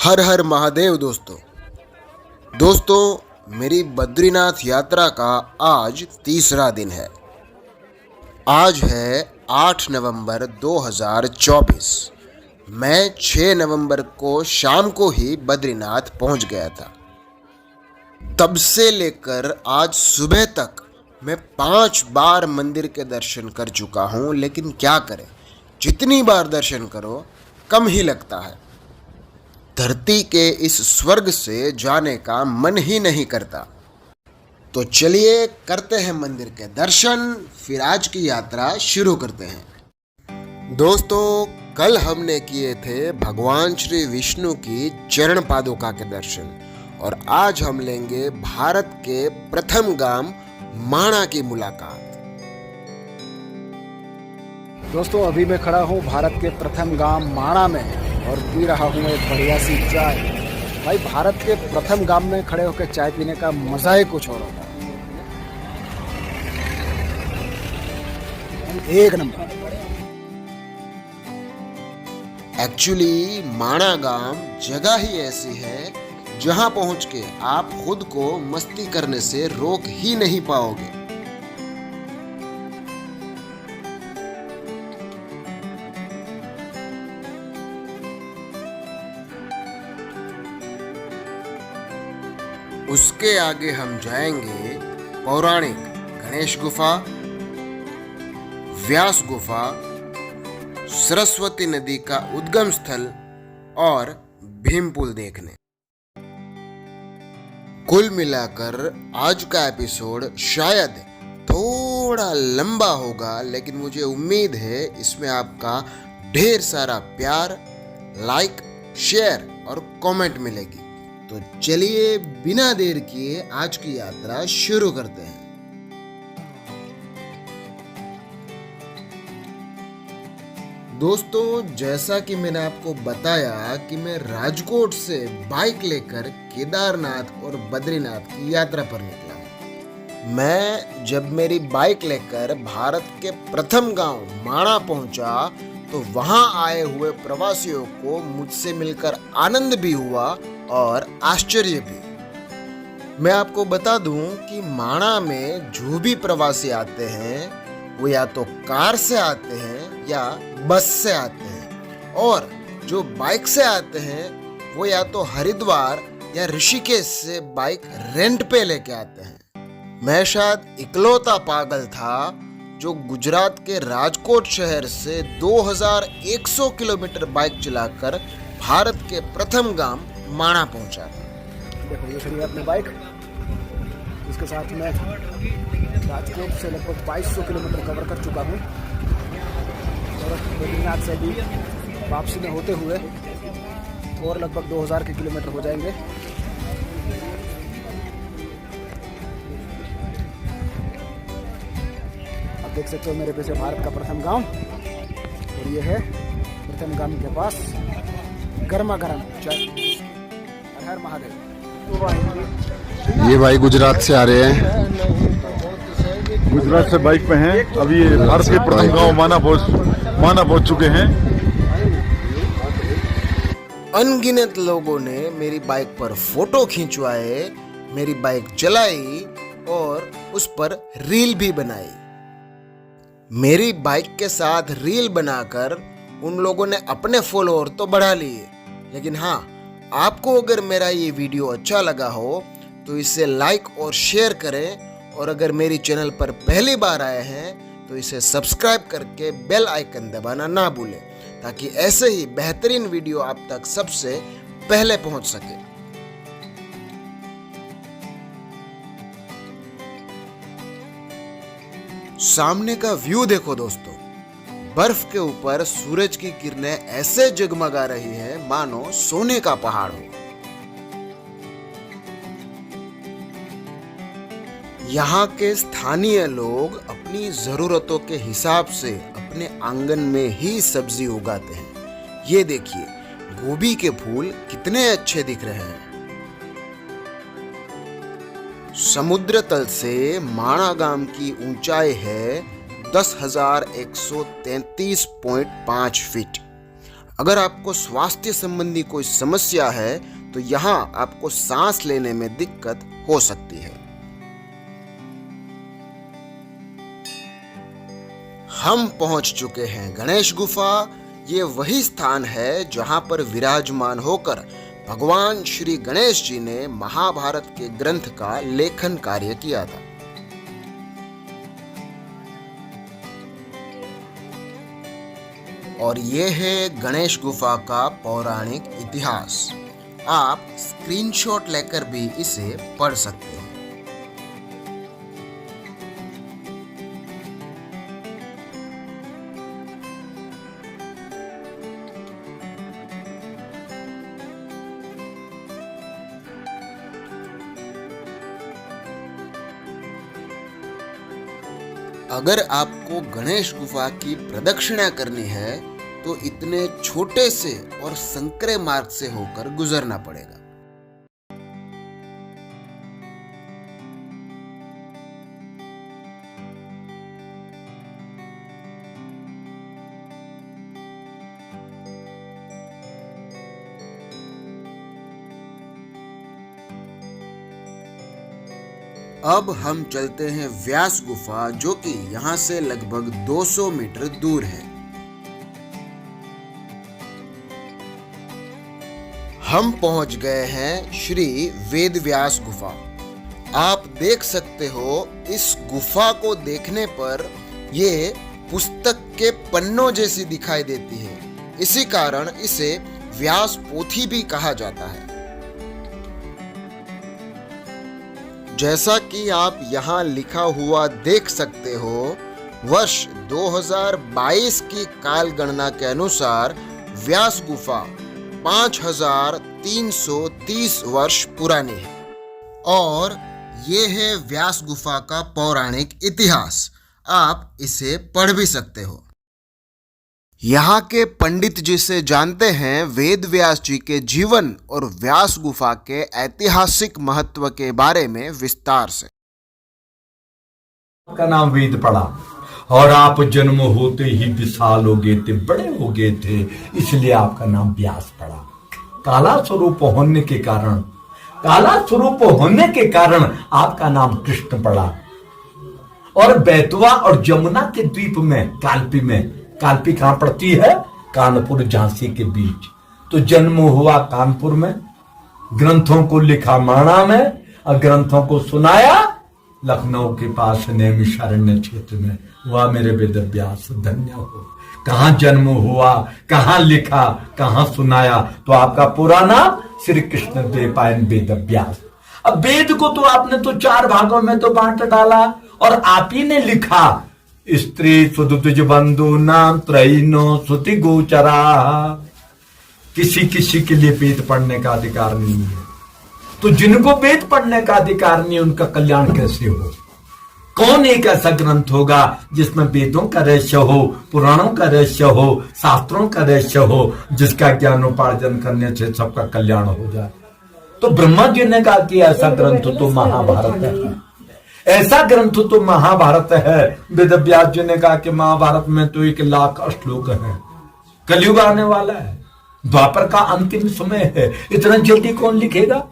हर हर महादेव दोस्तों मेरी बद्रीनाथ यात्रा का आज तीसरा दिन है। आज है 8 नवंबर 2024। मैं 6 नवंबर को शाम को ही बद्रीनाथ पहुंच गया था। तब से लेकर आज सुबह तक मैं 5 बार मंदिर के दर्शन कर चुका हूं, लेकिन क्या करें, जितनी बार दर्शन करो कम ही लगता है। धरती के इस स्वर्ग से जाने का मन ही नहीं करता। तो चलिए करते हैं मंदिर के दर्शन, फिर आज की यात्रा शुरू करते हैं। दोस्तों, कल हमने किए थे भगवान श्री विष्णु की चरण पादुका के दर्शन और आज हम लेंगे भारत के प्रथम गांव माणा की मुलाकात। दोस्तों, अभी मैं खड़ा हूँ भारत के प्रथम गांव माणा में और पी रहा हूँ एक बढ़िया सी चाय। भाई, भारत के प्रथम गांव में खड़े होकर चाय पीने का मजा ही कुछ और होता है। एक नंबर। एक्चुअली माणा गांव जगह ही ऐसी है जहां पहुंच के आप खुद को मस्ती करने से रोक ही नहीं पाओगे। उसके आगे हम जाएंगे पौराणिक गणेश गुफा, व्यास गुफा, सरस्वती नदी का उद्गम स्थल और भीम पुल देखने। कुल मिलाकर आज का एपिसोड शायद थोड़ा लंबा होगा, लेकिन मुझे उम्मीद है इसमें आपका ढेर सारा प्यार, लाइक, शेयर और कमेंट मिलेगी। तो चलिए बिना देर किए आज की यात्रा शुरू करते हैं। दोस्तों, जैसा कि मैंने आपको बताया कि मैं राजकोट से बाइक लेकर केदारनाथ और बद्रीनाथ की यात्रा पर निकला। मैं जब मेरी बाइक लेकर भारत के प्रथम गांव माणा पहुंचा तो वहां आए हुए प्रवासियों को मुझसे मिलकर आनंद भी हुआ और आश्चर्य भी। मैं आपको बता दूं कि माणा में जो भी प्रवासी आते हैं वो या तो कार से आते हैं या बस से आते हैं, और जो बाइक से आते हैं वो या तो हरिद्वार या ऋषिकेश से बाइक रेंट पे लेके आते हैं। मैं शायद इकलौता पागल था जो गुजरात के राजकोट शहर से 2100 किलोमीटर बाइक चलाकर भारत के प्रथम गांव माणा पहुंचा। देखो, ये खड़ी है अपनी बाइक। इसके साथ मैं राजकोट से लगभग 2200 किलोमीटर कवर कर चुका हूँ और बद्रीनाथ से भी वापसी में होते हुए और लगभग 2000 के किलोमीटर हो जाएंगे। आप देख सकते हो मेरे पीछे भारत का प्रथम गांव, और ये है प्रथम गांव के पास गर्मा गर्म चाय। हर हर महादेव। ये भाई गुजरात से आ रहे हैं, गुजरात से बाइक पे हैं। अभी ये भारत के प्रथम गांव माणा पहुंच चुके हैं। अनगिनत लोगों ने मेरी बाइक पर फोटो खिंचवाए, मेरी बाइक चलाई और उस पर रील भी बनाई। मेरी बाइक के साथ रील बनाकर उन लोगों ने अपने फॉलोअर तो बढ़ा लिए, लेकिन हाँ, आपको अगर मेरा ये वीडियो अच्छा लगा हो तो इसे लाइक और शेयर करें, और अगर मेरी चैनल पर पहली बार आए हैं तो इसे सब्सक्राइब करके बेल आइकन दबाना ना भूलें, ताकि ऐसे ही बेहतरीन वीडियो आप तक सबसे पहले पहुंच सके। सामने का व्यू देखो दोस्तों, बर्फ के ऊपर सूरज की किरणें ऐसे जगमगा रही है मानो सोने का पहाड़ हो। यहाँ के स्थानीय लोग अपनी जरूरतों के हिसाब से अपने आंगन में ही सब्जी उगाते हैं। ये देखिए, गोभी के फूल कितने अच्छे दिख रहे हैं। समुद्र तल से माणा गांव की ऊंचाई है 10,133.5 फीट। अगर आपको स्वास्थ्य संबंधी कोई समस्या है तो यहाँ आपको सांस लेने में दिक्कत हो सकती है। हम पहुंच चुके हैं गणेश गुफा। ये वही स्थान है जहां पर विराजमान होकर भगवान श्री गणेश जी ने महाभारत के ग्रंथ का लेखन कार्य किया था। और ये है गणेश गुफा का पौराणिक इतिहास। आप स्क्रीनशॉट लेकर भी इसे पढ़ सकते हैं। अगर आपको गणेश गुफा की प्रदक्षिणा करनी है तो इतने छोटे से और संकरे मार्ग से होकर गुजरना पड़ेगा। अब हम चलते हैं व्यास गुफा, जो कि यहाँ से लगभग 200 मीटर दूर है। हम पहुंच गए हैं श्री वेद व्यास गुफा। आप देख सकते हो इस गुफा को देखने पर ये पुस्तक के पन्नों जैसी दिखाई देती है। इसी कारण इसे व्यास पोथी भी कहा जाता है। जैसा कि आप यहाँ लिखा हुआ देख सकते हो, वर्ष 2022 की काल गणना के अनुसार व्यास गुफा 5330 वर्ष पुरानी है। और ये है व्यास गुफा का पौराणिक इतिहास। आप इसे पढ़ भी सकते हो। यहाँ के पंडित जिसे जानते हैं वेद व्यास जी के जीवन और व्यास गुफा के ऐतिहासिक महत्व के बारे में विस्तार से। आपका नाम वेद पड़ा और आप जन्म होते ही विशाल हो गए थे, बड़े हो गए थे, इसलिए आपका नाम व्यास पड़ा। काला स्वरूप होने के कारण आपका नाम कृष्ण पड़ा। और बैतवा और जमुना के द्वीप में कालपी कहां पड़ती है? कानपुर झांसी के बीच। तो जन्म हुआ कानपुर में, ग्रंथों को लिखा माणा में और ग्रंथों को सुनाया लखनऊ के पास नैमिषारण्य क्षेत्र में। हुआ मेरे वेद व्यास धन्य हो। कहां जन्म हुआ, कहां लिखा, कहां सुनाया? तो आपका पूरा नाम श्री कृष्ण द्वैपायन वेद व्यास। अब वेद को तो आपने तो 4 भागों में तो बांट डाला और आप ही ने लिखा। स्त्री सुदुज बंधु नाम त्रैनो श्रुति गोचरा। किसी के लिए वेद पढ़ने का अधिकार नहीं है। तो जिनको वेद पढ़ने का अधिकार नहीं, उनका कल्याण कैसे हो? कौन एक ऐसा ग्रंथ होगा जिसमें वेदों का रहस्य हो, पुराणों का रहस्य हो, शास्त्रों का रहस्य हो, जिसका ज्ञानोपार्जन करने से सबका कल्याण हो जाए? तो ब्रह्मा जी ने कहा कि ऐसा ग्रंथ तो महाभारत है। ऐसा ग्रंथ तो महाभारत है। वेद व्यास जी ने कहा कि महाभारत में तो 1,00,000 श्लोक है। कलयुग आने वाला है, द्वापर का अंतिम समय है, इतना जल्दी कौन लिखेगा?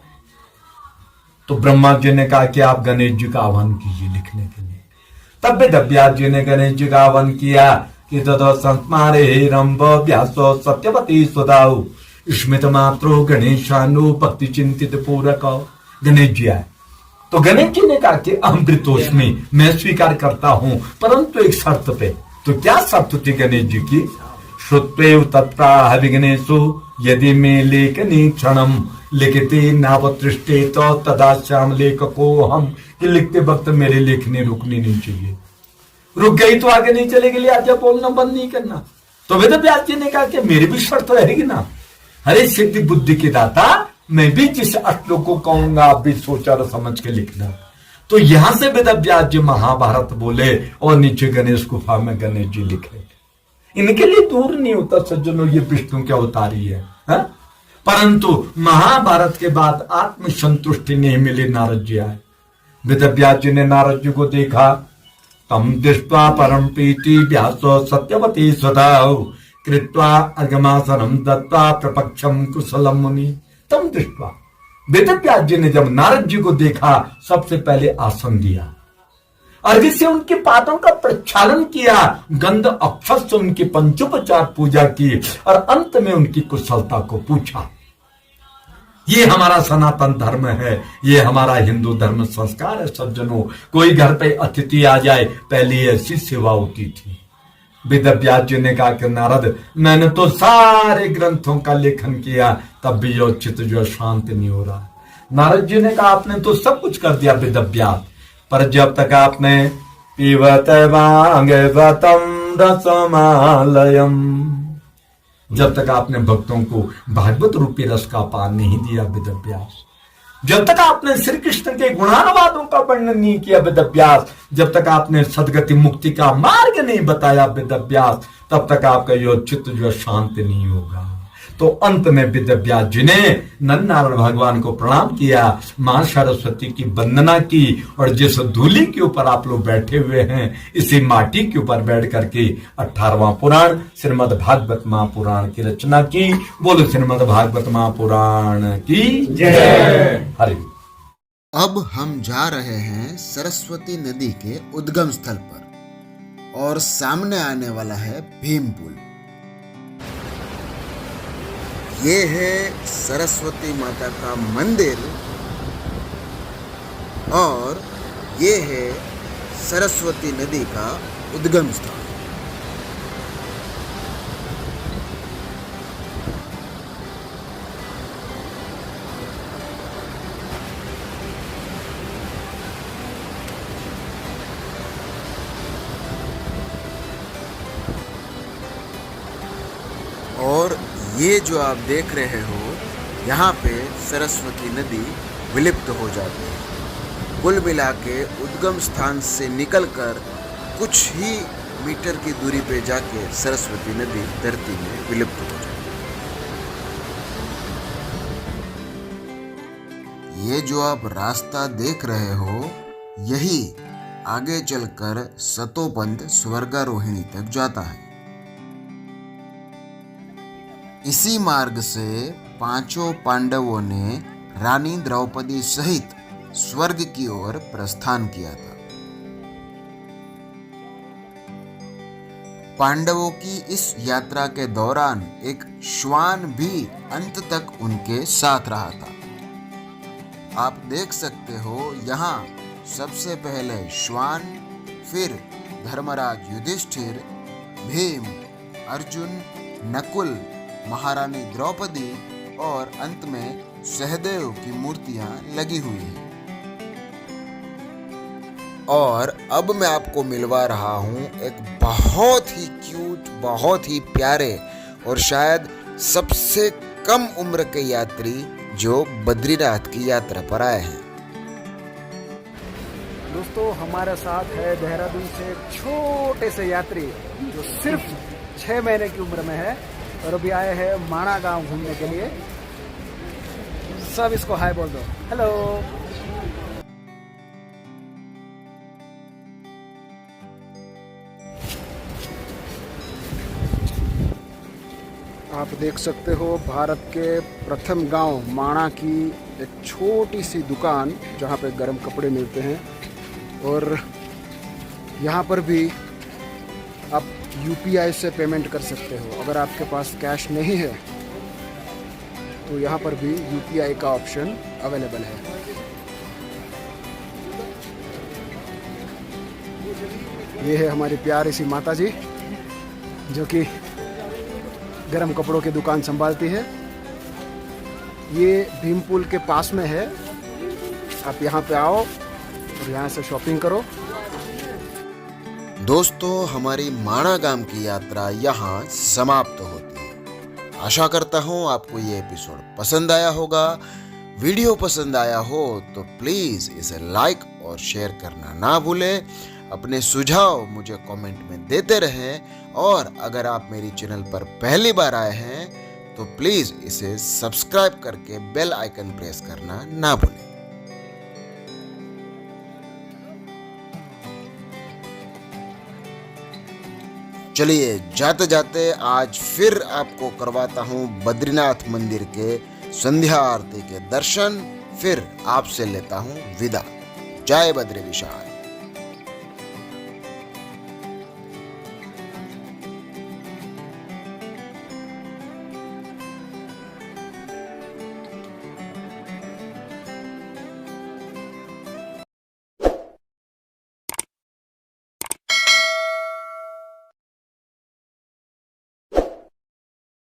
तो ब्रह्मा जी ने कहा कि आप गणेश जी का आह्वान कीजिए लिखने के लिए। तब वेद व्यास जी ने गणेश जी का आह्वान किया कि ततो संस्मारे रंभ व्यासो सत्यवती सुदाऊ स्मित मात्रो गणेशानु भक्ति चिंतित पूरक। गणेश जी आए तो गणेश जी ने कहा कि अमृतोष्मी, मैं स्वीकार करता हूं, परंतु एक शर्त पे। तो क्या शर्त थी गणेश जी की? श्रुत्वेव तत्प्राह विघ्नेषु यदि में लेखनी क्षणम लिखते नावतृष्टे तो तदा श्याम लेखको हम। कि लिखते वक्त मेरे लेखनी रुकनी नहीं चाहिए। रुक गई तो आगे नहीं चलेगी, लिहाजा बोलना बंद नहीं करना। तो वेद व्यास जी ने कहा कि मेरी भी शर्त रहेगी ना। हरे सिद्धि बुद्धि के दाता, मैं भी जिस श्लोक को कहूंगा आप भी सोचा और समझ के लिखना। तो यहां से वेद व्यास जी महाभारत बोले और नीचे गणेश गुफा में गणेश जी लिखे। इनके लिए दूर नहीं होता सज्जनों, ये विष्णु के अवतारी है, हा? परंतु महाभारत के बाद आत्म संतुष्टि नहीं मिली, नारद जी आए। वेद व्यास जी ने नारद जी को देखा। तम दृष्ट्वा परम प्रीति व्यासो सत्यवती सदाऊ कृत्वा अर्घमासनं दत्वा प्रपक्षम कुशलम मुनि तम दृष्ट्वा। वेदव्यास जी ने जब नारद जी को देखा, सबसे पहले आसन दिया, अर्घ्य से उनके पादों का प्रक्षालन किया, गंध अक्षत से उनकी पंचोपचार पूजा की और अंत में उनकी कुशलता को पूछा। ये हमारा सनातन धर्म है, ये हमारा हिंदू धर्म संस्कार है। सज्जनों, कोई घर पे अतिथि आ जाए, पहले ऐसी सेवा होती थी। वेदव्यास जी ने कहा कि नारद, मैंने तो सारे ग्रंथों का लेखन किया, तब भी जो चित्त जो शांत नहीं हो रहा। नारद जी ने कहा, आपने तो सब कुछ कर दिया वेदव्यास, पर जब तक आपने पीवत वांगे वतम रसमालयम, जब तक आपने भक्तों को भागवत रूपी रस का पान नहीं दिया वेदव्यास, जब तक आपने श्री कृष्ण के गुणानुवादों का वर्णन नहीं किया वेदव्यास, जब तक आपने सदगति मुक्ति का मार्ग नहीं बताया वेदव्यास, तब तक आपका यो चित्त जो शांत नहीं होगा। तो अंत में वेदव्यास जी ने नर नारायण भगवान को प्रणाम किया, मां सरस्वती की वंदना की, और जिस धूलि के ऊपर आप लोग बैठे हुए हैं, इसी माटी के ऊपर बैठ करके 18वां पुराण श्रीमद् भागवत महापुराण की रचना की। बोलो श्रीमद् भागवत महापुराण की जय। हरि। अब हम जा रहे हैं सरस्वती नदी के उद्गम स्थल पर और सामने आने वाला है भीम पुल। ये है सरस्वती माता का मंदिर और ये है सरस्वती नदी का उद्गम स्थान। और ये जो आप देख रहे हो, यहाँ पे सरस्वती नदी विलुप्त हो जाती है। कुल मिला के उद्गम स्थान से निकलकर कुछ ही मीटर की दूरी पे जाके सरस्वती नदी धरती में विलुप्त हो जाती है। ये जो आप रास्ता देख रहे हो, यही आगे चलकर सतोपंथ स्वर्गारोहिणी तक जाता है। इसी मार्ग से पांचों पांडवों ने रानी द्रौपदी सहित स्वर्ग की ओर प्रस्थान किया था। पांडवों की इस यात्रा के दौरान एक श्वान भी अंत तक उनके साथ रहा था। आप देख सकते हो, यहाँ सबसे पहले श्वान, फिर धर्मराज युधिष्ठिर, भीम, अर्जुन, नकुल, महारानी द्रौपदी और अंत में सहदेव की मूर्तियां लगी हुई हैं। और अब मैं आपको मिलवा रहा हूं एक बहुत ही क्यूट, बहुत ही प्यारे और शायद सबसे कम उम्र के यात्री जो बद्रीनाथ की यात्रा पर आए हैं। दोस्तों, हमारे साथ है देहरादून से एक छोटे से यात्री जो सिर्फ 6 महीने की उम्र में है और अभी आए हैं माणा गांव घूमने के लिए। सब इसको हाय बोल दो, हेलो। आप देख सकते हो भारत के प्रथम गांव माणा की एक छोटी सी दुकान जहां पे गर्म कपड़े मिलते हैं। और यहाँ पर भी आप यूपीआई से पेमेंट कर सकते हो। अगर आपके पास कैश नहीं है तो यहाँ पर भी यूपीआई का ऑप्शन अवेलेबल है। ये है हमारी प्यारी सी माता जी जो कि गर्म कपड़ों की दुकान संभालती है। ये भीम पुल के पास में है। आप यहाँ पे आओ और यहाँ से शॉपिंग करो। दोस्तों, हमारी माणा गांव की यात्रा यहाँ समाप्त होती है। आशा करता हूँ आपको ये एपिसोड पसंद आया होगा। वीडियो पसंद आया हो तो प्लीज़ इसे लाइक और शेयर करना ना भूलें। अपने सुझाव मुझे कमेंट में देते रहें और अगर आप मेरी चैनल पर पहली बार आए हैं तो प्लीज़ इसे सब्सक्राइब करके बेल आइकन प्रेस करना ना भूलें। चलिए जाते जाते आज फिर आपको करवाता हूँ बद्रीनाथ मंदिर के संध्या आरती के दर्शन, फिर आपसे लेता हूँ विदा। जय बद्री विशाल।